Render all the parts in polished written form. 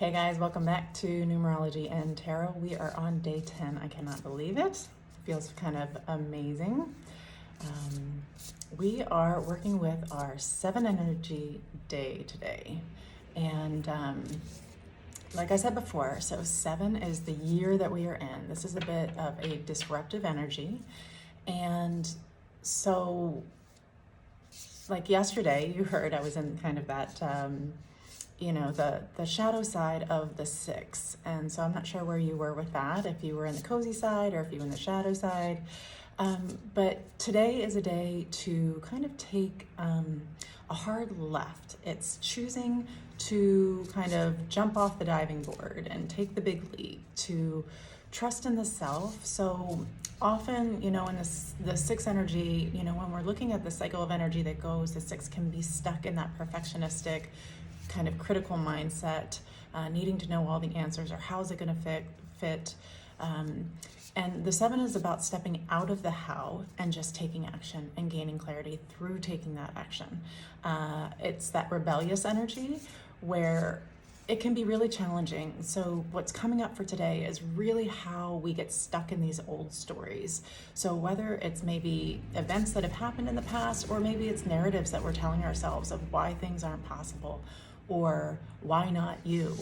Hey guys, welcome back to Numerology and Tarot. We are on day 10. I cannot believe it. Feels kind of amazing. We are working with our 7 energy day today. And like I said before, so 7 is the year that we are in. This is a bit of a disruptive energy. And so, like yesterday, you heard I was in kind of that the shadow side of the 6. And so I'm not sure where you were with that, if you were in the cozy side or if you were in the shadow side. But today is a day to kind of take a hard left. It's choosing to kind of jump off the diving board and take the big leap, to trust in the self. So often, in the 6 energy, when we're looking at the cycle of energy that goes, the 6 can be stuck in that perfectionistic kind of critical mindset, needing to know all the answers or how's it going to fit. And the 7 is about stepping out of the how and just taking action and gaining clarity through taking that action. It's that rebellious energy where it can be really challenging. So what's coming up for today is really how we get stuck in these old stories. So whether it's maybe events that have happened in the past, or maybe it's narratives that we're telling ourselves of why things aren't possible, or why not you,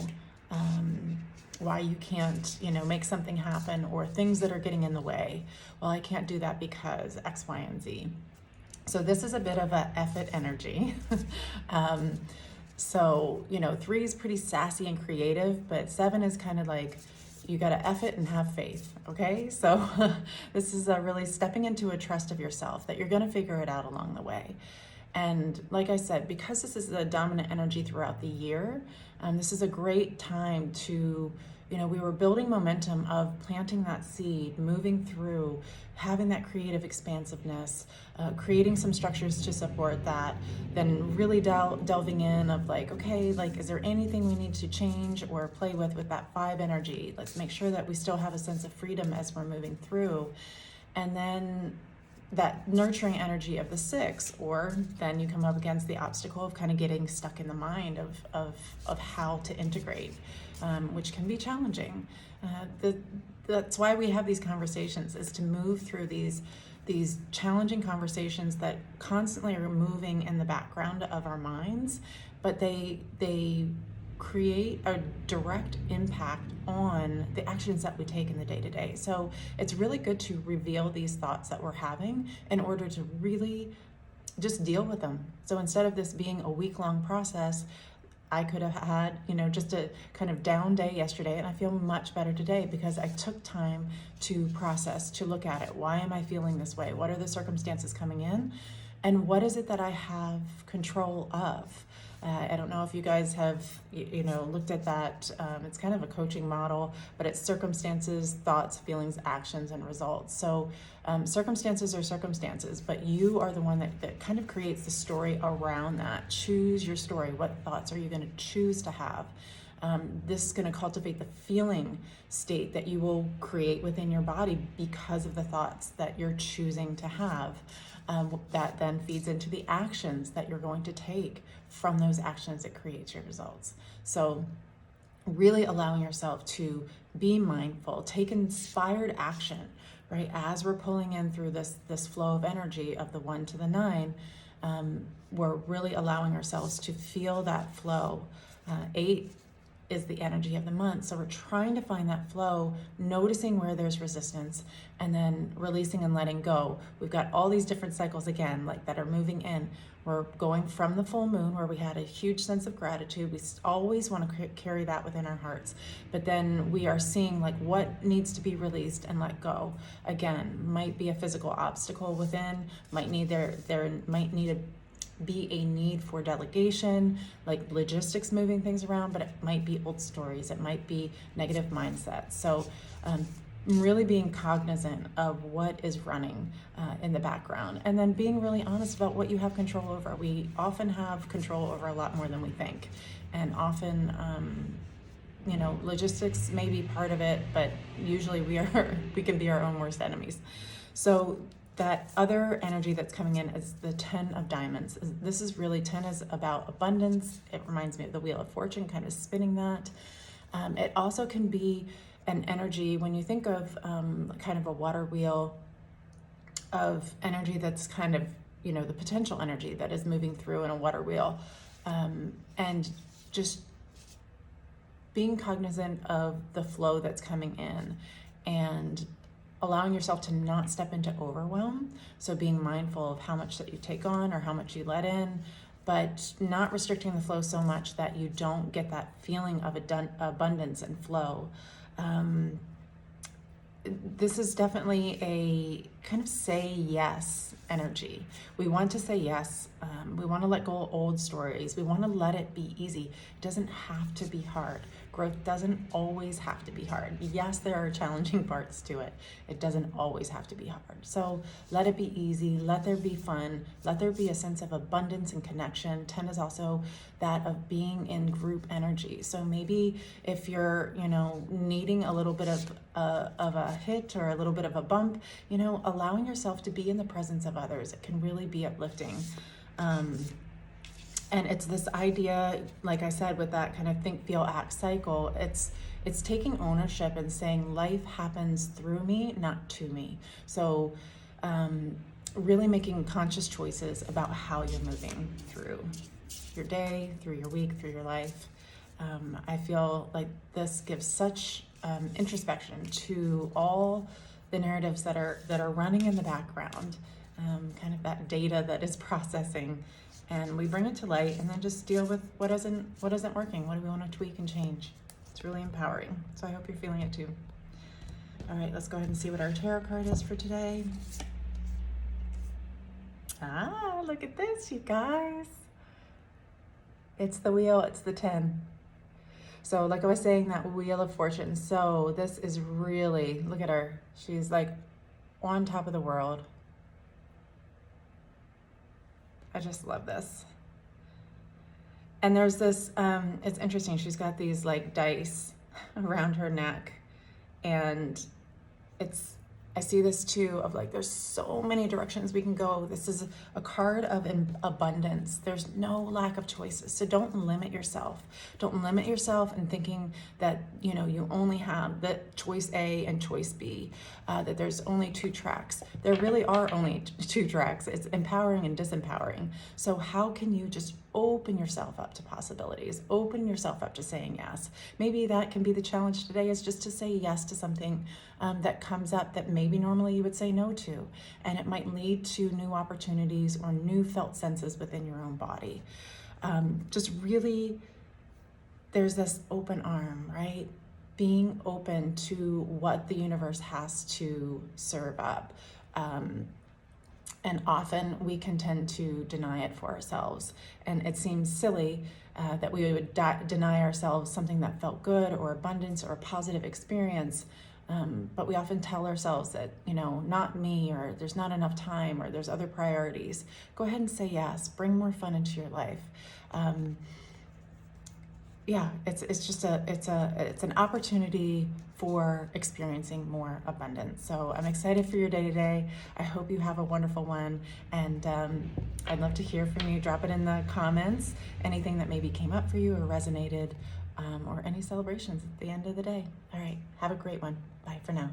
why you can't, make something happen, or things that are getting in the way. Well, I can't do that because X, Y, and Z. So this is a bit of a F it energy. So, 3 is pretty sassy and creative, but 7 is kind of like, you got to F it and have faith, okay? So this is really stepping into a trust of yourself that you're going to figure it out along the way. And like I said, because this is the dominant energy throughout the year, this is a great time to, we were building momentum of planting that seed, moving through, having that creative expansiveness, creating some structures to support that, then really delving in of like, okay, like, is there anything we need to change or play with that 5 energy? Let's make sure that we still have a sense of freedom as we're moving through. And then that nurturing energy of the 6, or then you come up against the obstacle of kind of getting stuck in the mind of how to integrate, which can be challenging. That's why we have these conversations, is to move through these challenging conversations that constantly are moving in the background of our minds, but they create a direct impact on the actions that we take in the day-to-day. So it's really good to reveal these thoughts that we're having in order to really just deal with them. So instead of this being a week-long process, I could have had, just a kind of down day yesterday, and I feel much better today because I took time to process, to look at it. Why am I feeling this way? What are the circumstances coming in? And what is it that I have control of? I don't know if you guys have, looked at that. It's kind of a coaching model, but it's circumstances, thoughts, feelings, actions, and results. So circumstances are circumstances, but you are the one that kind of creates the story around that. Choose your story. What thoughts are you going to choose to have? This is going to cultivate the feeling state that you will create within your body because of the thoughts that you're choosing to have. That then feeds into the actions that you're going to take. From those actions, it creates your results. So really allowing yourself to be mindful, take inspired action, right? As we're pulling in through this flow of energy of the 1 to the 9, we're really allowing ourselves to feel that flow. 8 is the energy of the month. So we're trying to find that flow, noticing where there's resistance, and then releasing and letting go. We've got all these different cycles again, like that are moving in. We're going from the full moon where we had a huge sense of gratitude. We always want to carry that within our hearts. But then we are seeing like what needs to be released and let go. Again, might be a physical obstacle within, might need there might need be a need for delegation, like logistics, moving things around, but it might be old stories, it might be negative mindsets. So really being cognizant of what is running in the background, and then being really honest about what you have control over. We often have control over a lot more than we think, and often logistics may be part of it, but usually we can be our own worst enemies. So that other energy that's coming in is the 10 of diamonds. This is really, 10 is about abundance. It reminds me of the Wheel of Fortune, kind of spinning that. It also can be an energy, when you think of kind of a water wheel of energy that's kind of, you know, the potential energy that is moving through in a water wheel, and just being cognizant of the flow that's coming in and allowing yourself to not step into overwhelm. So being mindful of how much that you take on or how much you let in, but not restricting the flow so much that you don't get that feeling of abundance and flow. This is definitely a kind of say yes energy. We want to say yes. We want to let go of old stories. We want to let it be easy. It doesn't have to be hard. Growth doesn't always have to be hard. Yes, there are challenging parts to it. It doesn't always have to be hard. So let it be easy. Let there be fun. Let there be a sense of abundance and connection. 10 is also that of being in group energy. So maybe if you're, you know, needing a little bit of a hit or a little bit of a bump, you know, allowing yourself to be in the presence of others, it can really be uplifting. And it's this idea, like I said, with that kind of think, feel, act cycle, it's taking ownership and saying life happens through me, not to me. So really making conscious choices about how you're moving through your day, through your week, through your life. I feel like this gives such introspection to all the narratives that are running in the background, kind of that data that is processing, and we bring it to light and then just deal with what isn't working. What do we want to tweak and change? It's really empowering. So I hope you're feeling it too. All right, let's go ahead and see what our tarot card is for today. Ah, look at this, you guys. It's the wheel, it's the 10. So like I was saying, that wheel of fortune. So this is really, look at her. She's like on top of the world. I just love this. And there's this, it's interesting. She's got these like dice around her neck, and I see this too of like, there's so many directions we can go. This is a card of abundance. There's no lack of choices. So don't limit yourself. Don't limit yourself in thinking that, you know, you only have the choice A and choice B, that there's only 2 tracks. There really are only 2 tracks. It's empowering and disempowering. So how can you just open yourself up to possibilities? Open yourself up to saying yes. Maybe that can be the challenge today, is just to say yes to something that comes up that maybe normally you would say no to. And it might lead to new opportunities or new felt senses within your own body. Just really, there's this open arm, right? Being open to what the universe has to serve up. And often we can tend to deny it for ourselves. And it seems silly that we would deny ourselves something that felt good or abundance or a positive experience. But we often tell ourselves that, you know, not me, or there's not enough time, or there's other priorities. Go ahead and say yes. Bring more fun into your life. Yeah, it's just it's an opportunity for experiencing more abundance. So I'm excited for your day today. I hope you have a wonderful one, and I'd love to hear from you. Drop it in the comments, anything that maybe came up for you or resonated, or any celebrations at the end of the day. All right, have a great one. Bye for now.